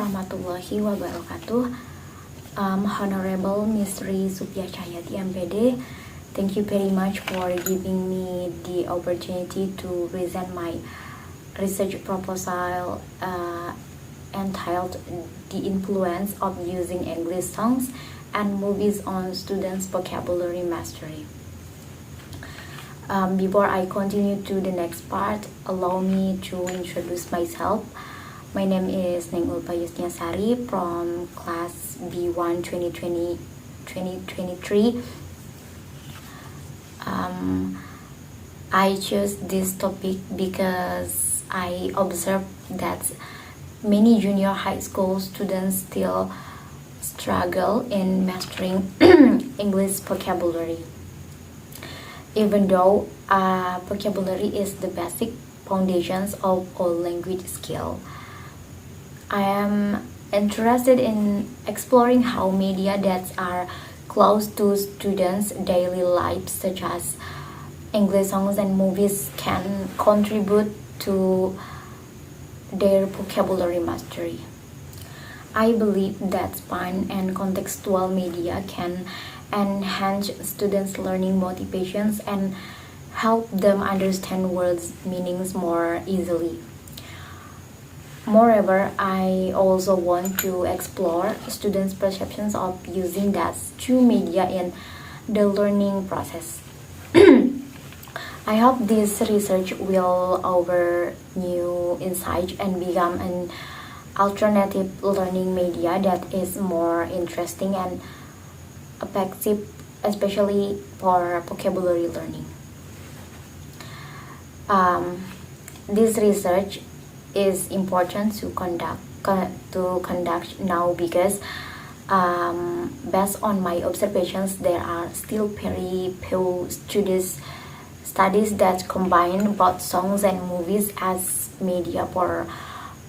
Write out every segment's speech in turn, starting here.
warahmatullahi wabarakatuh. Honorable Ms. Ri Supiachayati MPD, thank you very much for giving me the opportunity to present my research proposal entitled The Influence of Using English Songs and Movies on Students' Vocabulary Mastery. Before I continue to the next part, allow me to introduce myself. My name is Neng Ulpa Yusnia from class B1 2020-2023. I chose this topic because I observed that many junior high school students still struggle in mastering English vocabulary. Even though vocabulary is the basic foundations of all language skill, I am interested in exploring how media that are close to students' daily lives, such as English songs and movies, can contribute to their vocabulary mastery. I believe that fun and contextual media can enhance students' learning motivations and help them understand words' meanings more easily. Moreover, I also want to explore students' perceptions of using that two media in the learning process. I hope this research will offer new insights and become an alternative learning media that is more interesting and effective, especially for vocabulary learning. This research is important to conduct now because based on my observations, there are still very few studies that combine both songs and movies as media for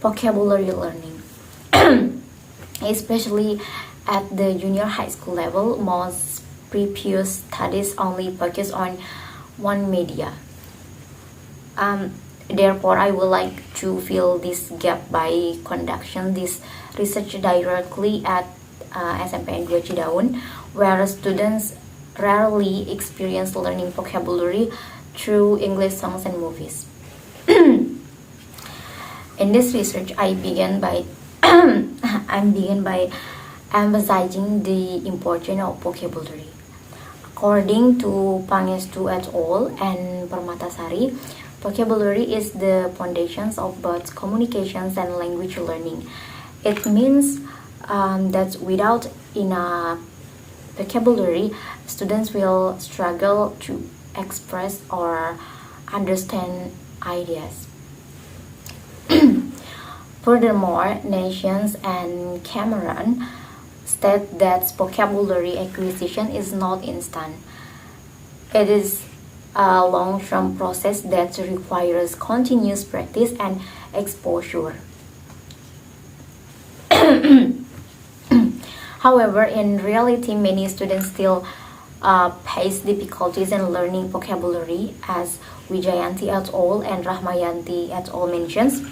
vocabulary learning. Especially at the junior high school level, most previous studies only focus on one media. Therefore, I would like to fill this gap by conducting this research directly at SMPN 2 Cidaun, where students rarely experience learning vocabulary through English songs and movies. In this research, I begin by emphasizing the importance of vocabulary. According to Pangestu et al. And Permatasari, vocabulary is the foundations of both communications and language learning. It means that without enough vocabulary, students will struggle to express or understand ideas. Furthermore, Nations and Cameron state that vocabulary acquisition is not instant. It is a long-term process that requires continuous practice and exposure. However, in reality, many students still face difficulties in learning vocabulary, as Wijayanti et al. And Rahmayanti et al. Mentions.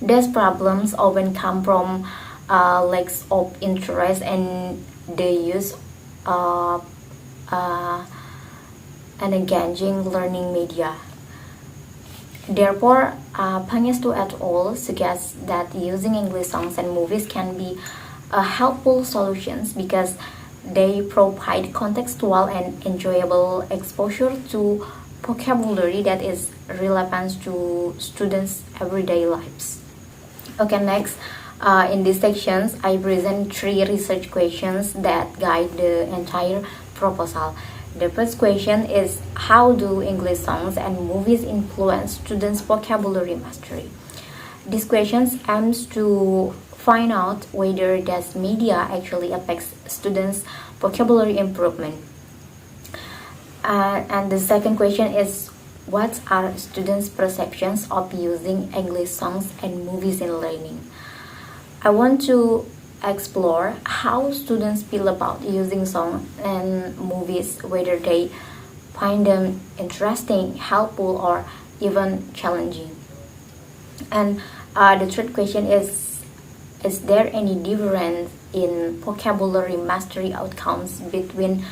These problems often come from lack of interest in the use of an engaging learning media. Therefore, Pangestu et al. Suggests that using English songs and movies can be a helpful solution because they provide contextual and enjoyable exposure to vocabulary that is relevant to students' everyday lives. Okay, next, in these sections, I present 3 research questions that guide the entire proposal. The first question is, how do English songs and movies influence students' vocabulary mastery? This question aims to find out whether this media actually affects students' vocabulary improvement. And the second question is, what are students' perceptions of using English songs and movies in learning? I want to explore how students feel about using songs and movies, whether they find them interesting, helpful, or even challenging. And the third question is Is there any difference in vocabulary mastery outcomes between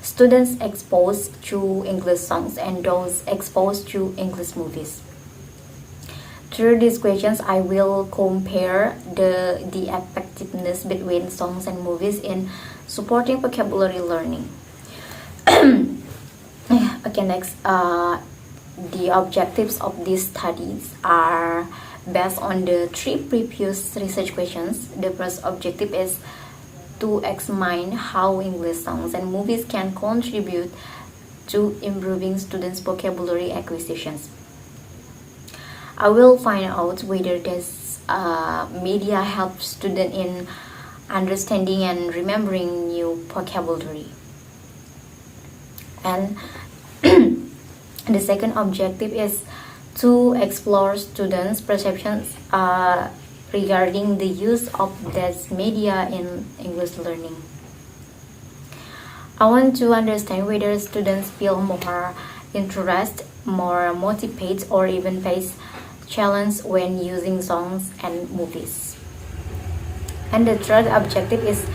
students exposed to English songs and those exposed to English movies? Through these questions, I will compare the effectiveness between songs and movies in supporting vocabulary learning. Okay, next, the objectives of these studies are based on the three previous research questions. The first objective is to examine how English songs and movies can contribute to improving students' vocabulary acquisitions. I will find out whether this media helps students in understanding and remembering new vocabulary. And the second objective is to explore students' perceptions regarding the use of this media in English learning. I want to understand whether students feel more interest, more motivated, or even face challenge when using songs and movies. And the third objective is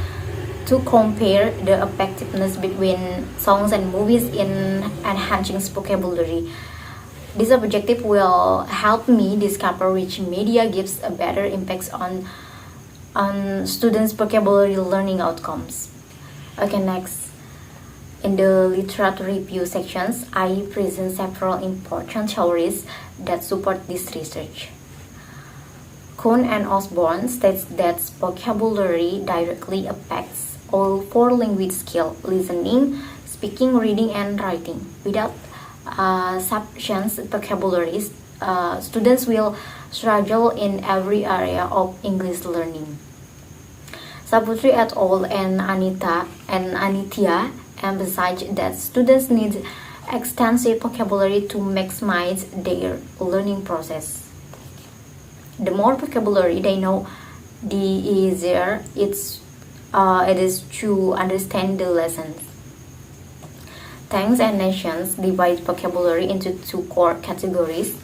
to compare the effectiveness between songs and movies in enhancing vocabulary. This objective will help me discover which media gives a better impact on students' vocabulary learning outcomes. Okay, next. In the literature review sections, I present several important theories that support this research. Kuhn and Osborne states that vocabulary directly affects all four language skills: listening, speaking, reading, and writing. Without sufficient vocabularies, students will struggle in every area of English learning. Saputri et al. And Anitya emphasize that students need extensive vocabulary to maximize their learning process. The more vocabulary they know, the easier it is to understand the lessons. Tongues and nations divide vocabulary into two core categories: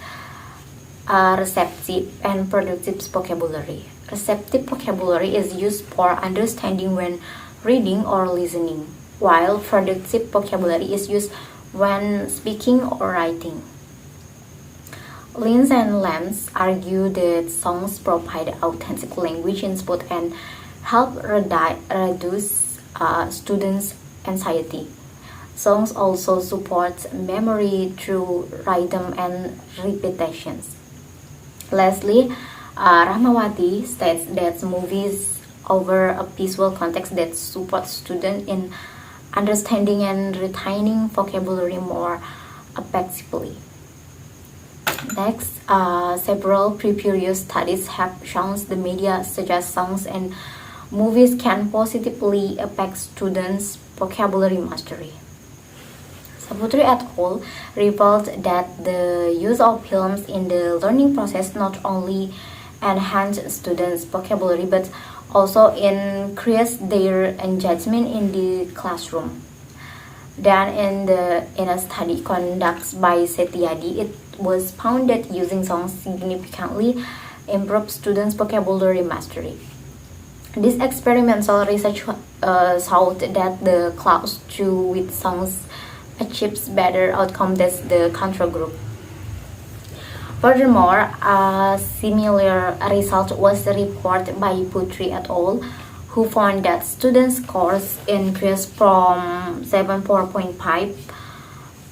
receptive and productive vocabulary. Receptive vocabulary is used for understanding when reading or listening, while productive vocabulary is used when speaking or writing. Lins and Lambs argue that songs provide authentic language input and help reduce students' anxiety. Songs also support memory through rhythm and repetitions. Lastly, Rahmawati states that movies offer a visual context that supports students in understanding and retaining vocabulary more effectively. Next, several previous studies have shown the media such as songs and movies can positively affect students' vocabulary mastery. Saputri et al. Revealed that the use of films in the learning process not only enhance students' vocabulary but also increase their engagement in the classroom. Then in a study conducted by Setiadi, it was found that using songs significantly improves students' vocabulary mastery. This experimental research showed that the class with songs achieves better outcome than the control group. Furthermore, a similar result was reported by Putri et al., who found that student scores increased from 74.5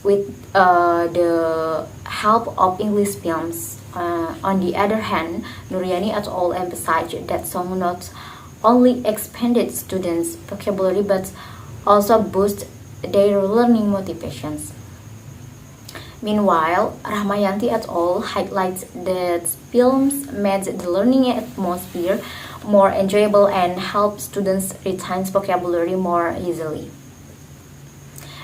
with the help of English films. On the other hand, Nuriani et al. Emphasized that songs not only expanded students' vocabulary but also boost their learning motivations. Meanwhile, Rahmayanti et al. Highlights that films made the learning atmosphere more enjoyable and help students retain vocabulary more easily.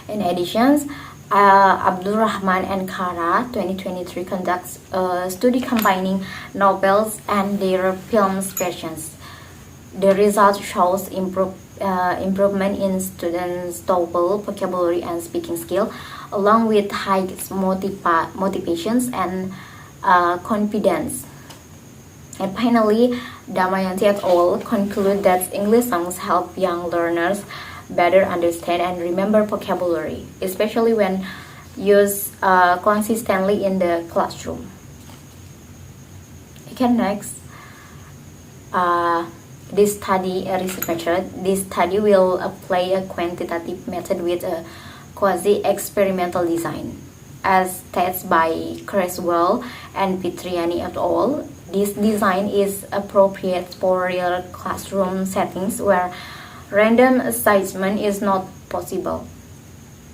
In addition, Abdul Rahman and Kara 2023 conducts a study combining novels and their film versions. The result shows improvement in students' total vocabulary and speaking skill, along with high motivations and confidence. And finally, Damayanti et al. Conclude that English songs help young learners better understand and remember vocabulary, especially when used consistently in the classroom. Okay, next, this study research method. This study will apply a quantitative method with a quasi-experimental design, as tested by Creswell and Pitriani et al. This design is appropriate for real classroom settings where random assignment is not possible.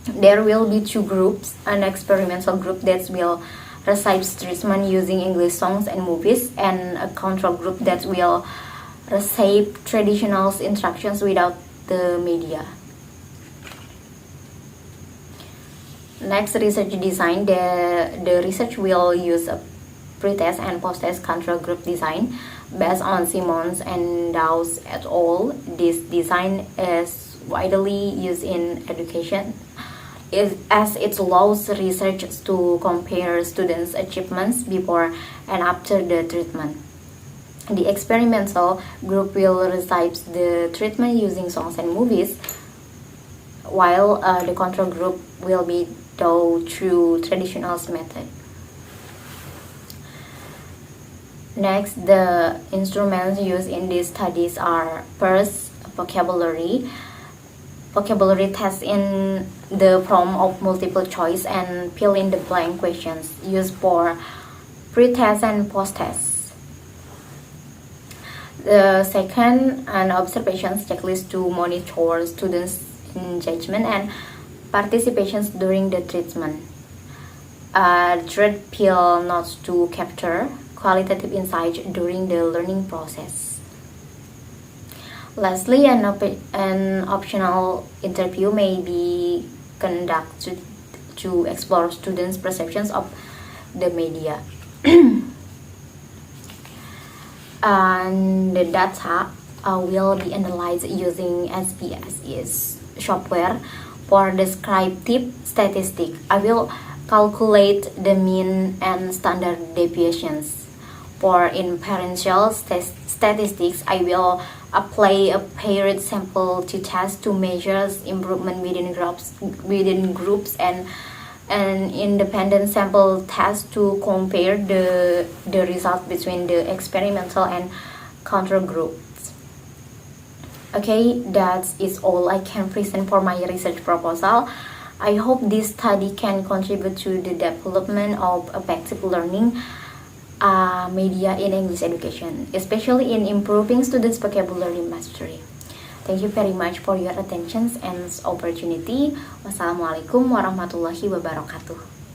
There will be two groups, an experimental group that will receive treatment using English songs and movies, and a control group that will receive traditional instructions without the media. Next, research design. The research will use a pre-test and post-test control group design based on Simmons and Dawes et al. This design is widely used in education as it allows researchers to compare students' achievements before and after the treatment. The experimental group will receive the treatment using songs and movies, while the control group will be taught through traditional method. Next, the instruments used in these studies are first vocabulary tests in the form of multiple choice and fill in the blank questions used for pre-test and post-test. The second, an observations checklist to monitor students' engagement and participations during the treatment. Third, fill notes to capture qualitative insights during the learning process. Lastly, an optional interview may be conducted to explore students' perceptions of the media. And the data will be analyzed using SPSS software for descriptive statistics. I will calculate the mean and standard deviations. For inferential statistics, I will apply a paired sample to test to measure improvement within groups and an independent sample test to compare the results between the experimental and control groups. Okay, that is all I can present for my research proposal. I hope this study can contribute to the development of effective learning media in English education, especially in improving students' vocabulary mastery. Thank you very much for your attention and opportunity. Wassalamualaikum warahmatullahi wabarakatuh.